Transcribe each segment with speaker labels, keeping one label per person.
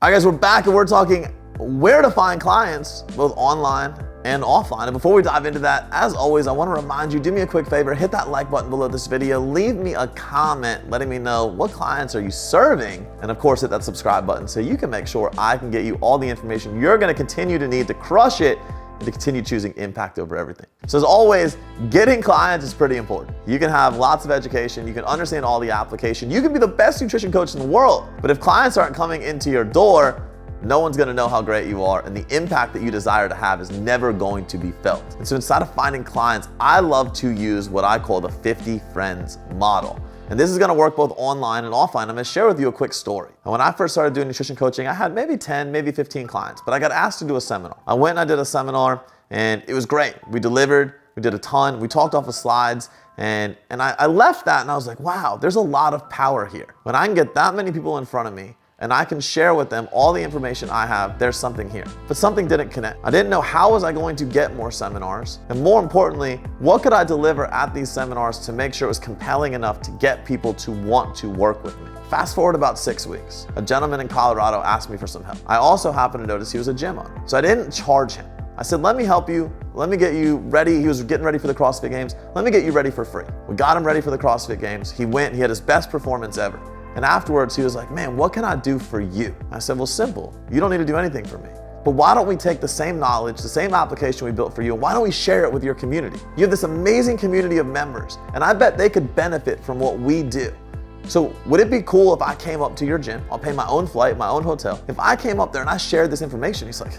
Speaker 1: All right, guys, we're back and we're talking where to find clients, both online and offline. And before we dive into that, as always, I want to remind you, do me a quick favor, hit that like button below this video, leave me a comment letting me know what clients are you serving, and of course, hit that subscribe button so you can make sure I can get you all the information you're going to continue to need to crush it and to continue choosing impact over everything. So as always, getting clients is pretty important. You can have lots of education, you can understand all the application, you can be the best nutrition coach in the world, but if clients aren't coming into your door, no one's gonna know how great you are, and the impact that you desire to have is never going to be felt. And so instead of finding clients, I love to use what I call the 50 friends model. And this is gonna work both online and offline. I'm gonna share with you a quick story. And when I first started doing nutrition coaching, I had maybe 10, maybe 15 clients, but I got asked to do a seminar. I went and I did a seminar and it was great. We delivered, we did a ton, we talked off of slides, and I left that and I was like, wow, there's a lot of power here. When I can get that many people in front of me and I can share with them all the information I have, there's something here. But something didn't connect. I didn't know how was I going to get more seminars, and more importantly, what could I deliver at these seminars to make sure it was compelling enough to get people to want to work with me. Fast forward about 6 weeks. A gentleman in Colorado asked me for some help. I also happened to notice he was a gym owner, so I didn't charge him. I said, let me help you. Let me get you ready. He was getting ready for the CrossFit Games. Let me get you ready for free. We got him ready for the CrossFit Games. He went, he had his best performance ever. And afterwards, he was like, man, what can I do for you? I said, well, simple. You don't need to do anything for me. But why don't we take the same knowledge, the same application we built for you, and why don't we share it with your community? You have this amazing community of members, and I bet they could benefit from what we do. So would it be cool if I came up to your gym? I'll pay my own flight, my own hotel. If I came up there and I shared this information, he's like,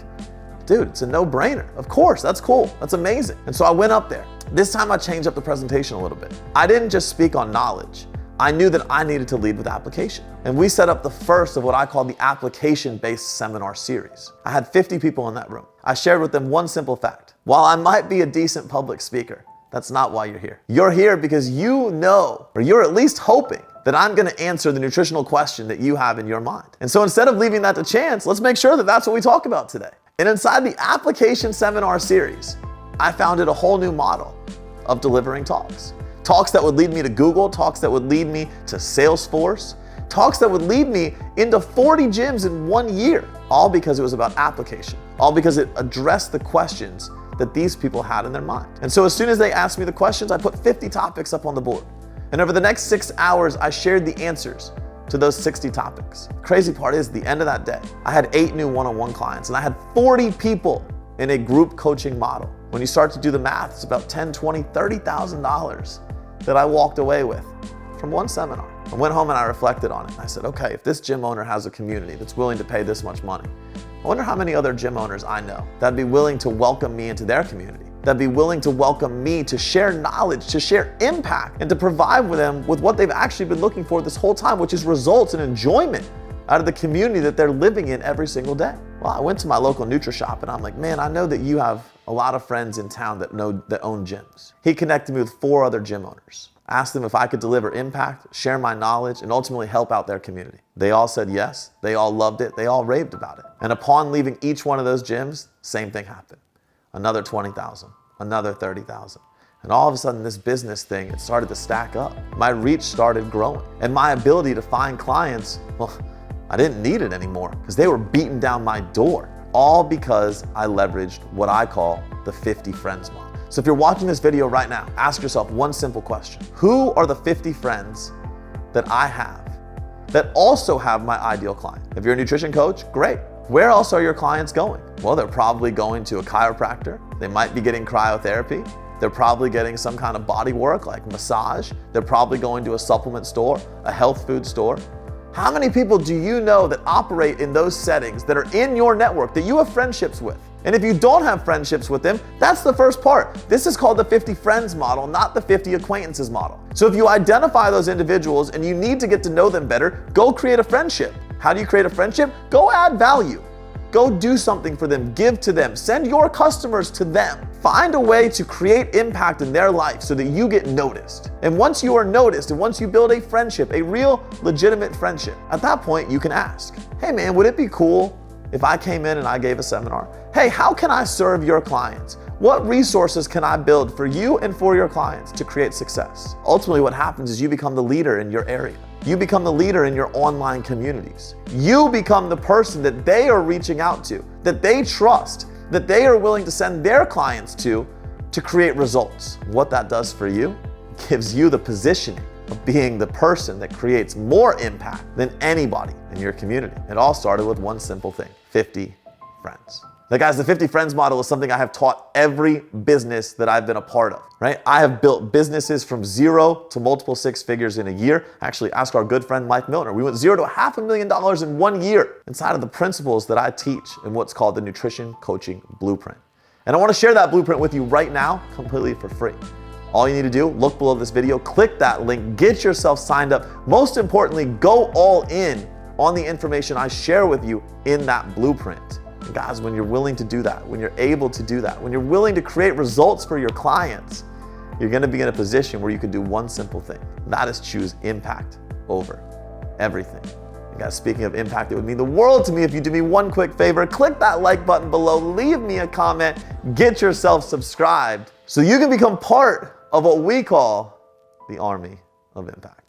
Speaker 1: dude, it's a no-brainer. Of course, that's cool. That's amazing. And so I went up there. This time I changed up the presentation a little bit. I didn't just speak on knowledge. I knew that I needed to lead with application. And we set up the first of what I call the application-based seminar series. I had 50 people in that room. I shared with them one simple fact. While I might be a decent public speaker, that's not why you're here. You're here because you know, or you're at least hoping, that I'm gonna answer the nutritional question that you have in your mind. And so instead of leaving that to chance, let's make sure that that's what we talk about today. And inside the application seminar series, I founded a whole new model of delivering talks. Talks that would lead me to Google, talks that would lead me to Salesforce, talks that would lead me into 40 gyms in 1 year, all because it was about application, all because it addressed the questions that these people had in their mind. And so as soon as they asked me the questions, I put 50 topics up on the board. And over the next 6 hours, I shared the answers to those 60 topics. The crazy part is, the end of that day, I had 8 new one-on-one clients, and I had 40 people in a group coaching model. When you start to do the math, it's about $10,000, $20,000, $30,000 that I walked away with from one seminar. I went home and I reflected on it. I said, okay, if this gym owner has a community that's willing to pay this much money, I wonder how many other gym owners I know that'd be willing to welcome me into their community, that'd be willing to welcome me to share knowledge, to share impact, and to provide with them with what they've actually been looking for this whole time, which is results and enjoyment out of the community that they're living in every single day. Well, I went to my local Nutri-Shop and I'm like, man, I know that you have a lot of friends in town that own gyms. He connected me with 4 other gym owners. I asked them if I could deliver impact, share my knowledge, and ultimately help out their community. They all said yes. They all loved it. They all raved about it. And upon leaving each one of those gyms, same thing happened. Another 20,000, another 30,000. And all of a sudden, this business thing, it started to stack up. My reach started growing. And my ability to find clients, well, I didn't need it anymore because they were beating down my door. All because I leveraged what I call the 50 friends model. So if you're watching this video right now, ask yourself one simple question. Who are the 50 friends that I have that also have my ideal client? If you're a nutrition coach, great. Where else are your clients going? Well, they're probably going to a chiropractor. They might be getting cryotherapy. They're probably getting some kind of body work like massage. They're probably going to a supplement store, a health food store. How many people do you know that operate in those settings that are in your network that you have friendships with? And if you don't have friendships with them, that's the first part. This is called the 50 friends model, not the 50 acquaintances model. So if you identify those individuals and you need to get to know them better, go create a friendship. How do you create a friendship? Go add value. Go do something for them, give to them, send your customers to them. Find a way to create impact in their life so that you get noticed. And once you are noticed, and once you build a friendship, a real legitimate friendship, at that point you can ask, hey man, would it be cool if I came in and I gave a seminar? Hey, how can I serve your clients? What resources can I build for you and for your clients to create success? Ultimately, what happens is you become the leader in your area. You become the leader in your online communities. You become the person that they are reaching out to, that they trust, that they are willing to send their clients to create results. What that does for you gives you the positioning of being the person that creates more impact than anybody in your community. It all started with one simple thing: 50 friends. Now guys, the 50 friends model is something I have taught every business that I've been a part of, right? I have built businesses from 0 to multiple 6 figures in a year. Actually, ask our good friend Mike Milner. We went 0 to $500,000 in 1 year inside of the principles that I teach in what's called the Nutrition Coaching Blueprint. And I want to share that blueprint with you right now, completely for free. All you need to do, look below this video, click that link, get yourself signed up. Most importantly, go all in on the information I share with you in that blueprint. And guys, when you're willing to do that, when you're able to do that, when you're willing to create results for your clients, you're going to be in a position where you can do one simple thing. That is choose impact over everything. And guys, speaking of impact, it would mean the world to me if you do me one quick favor. Click that like button below, leave me a comment, get yourself subscribed so you can become part of what we call the Army of Impact.